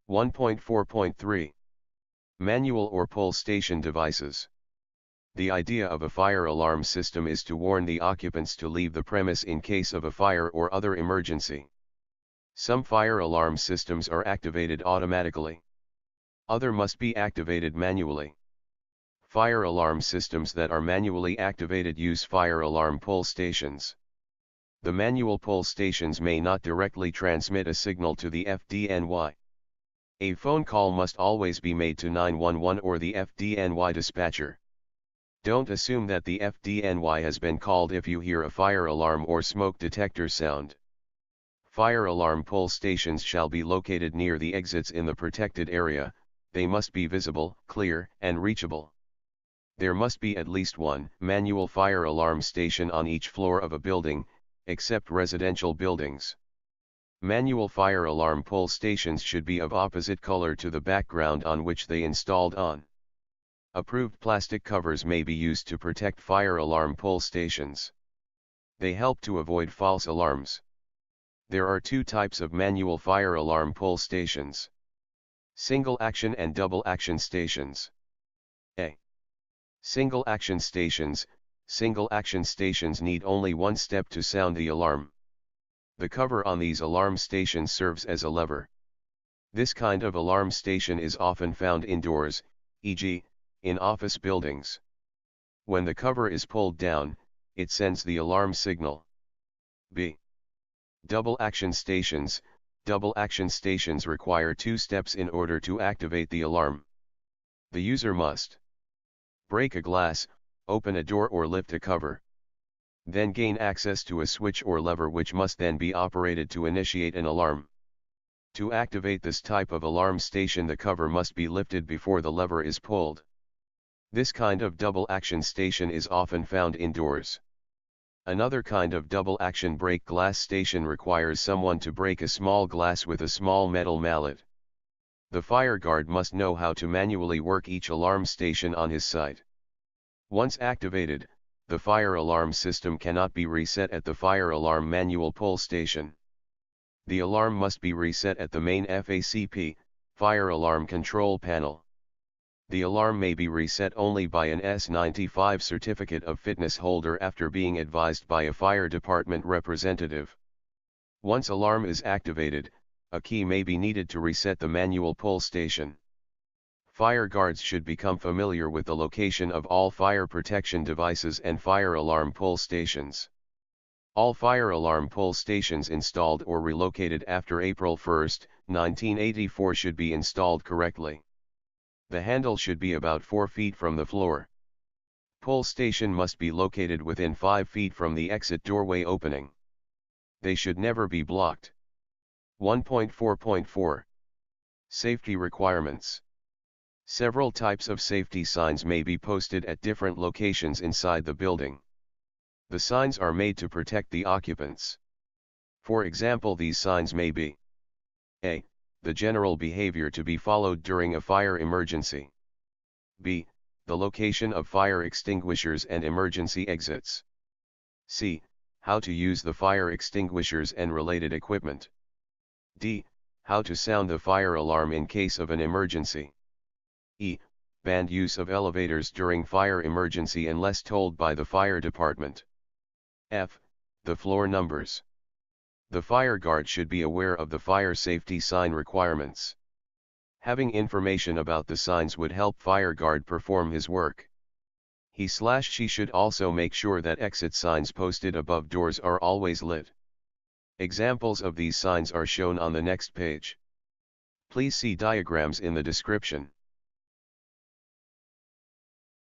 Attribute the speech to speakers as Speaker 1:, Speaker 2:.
Speaker 1: 1.4.3 Manual or pull station devices. The idea of a fire alarm system is to warn the occupants to leave the premise in case of a fire or other emergency. Some fire alarm systems are activated automatically. Other must be activated manually. Fire alarm systems that are manually activated use fire alarm pull stations. The manual pull stations may not directly transmit a signal to the FDNY. A phone call must always be made to 911 or the FDNY dispatcher. Don't assume that the FDNY has been called if you hear a fire alarm or smoke detector sound. Fire alarm pull stations shall be located near the exits in the protected area. They must be visible, clear, and reachable. There must be at least one manual fire alarm station on each floor of a building, except residential buildings. Manual fire alarm pull stations should be of opposite color to the background on which they installed on. Approved plastic covers may be used to protect fire alarm pull stations. They help to avoid false alarms. There are two types of manual fire alarm pull stations: single action and double action stations. A. Single action stations. Single action stations need only one step to sound the alarm. The cover on these alarm stations serves as a lever. This kind of alarm station is often found indoors, e.g., in office buildings. When the cover is pulled down, it sends the alarm signal. B. Double action stations. Double action stations require two steps in order to activate the alarm. The user must break a glass, open a door or lift a cover. Then gain access to a switch or lever which must then be operated to initiate an alarm. To activate this type of alarm station, the cover must be lifted before the lever is pulled. This kind of double action station is often found indoors. Another kind of double action break glass station requires someone to break a small glass with a small metal mallet. The fire guard must know how to manually work each alarm station on his site. Once activated, the fire alarm system cannot be reset at the fire alarm manual pull station. The alarm must be reset at the main FACP, fire alarm control panel. The alarm may be reset only by an S95 certificate of fitness holder after being advised by a fire department representative. Once alarm is activated, a key may be needed to reset the manual pull station. Fire guards should become familiar with the location of all fire protection devices and fire alarm pull stations. All fire alarm pull stations installed or relocated after April 1, 1984 should be installed correctly. The handle should be about 4 feet from the floor. Pull station must be located within 5 feet from the exit doorway opening. They should never be blocked. 1.4.4 Safety requirements. Several types of safety signs may be posted at different locations inside the building. The signs are made to protect the occupants. For example, these signs may be: A. The general behavior to be followed during a fire emergency. B. The location of fire extinguishers and emergency exits. C. How to use the fire extinguishers and related equipment. D. How to sound the fire alarm in case of an emergency. E. Banned use of elevators during fire emergency unless told by the fire department. F. The floor numbers. The fire guard should be aware of the fire safety sign requirements. Having information about the signs would help fire guard perform his work. He/she should also make sure that exit signs posted above doors are always lit. Examples of these signs are shown on the next page. Please see diagrams in the description.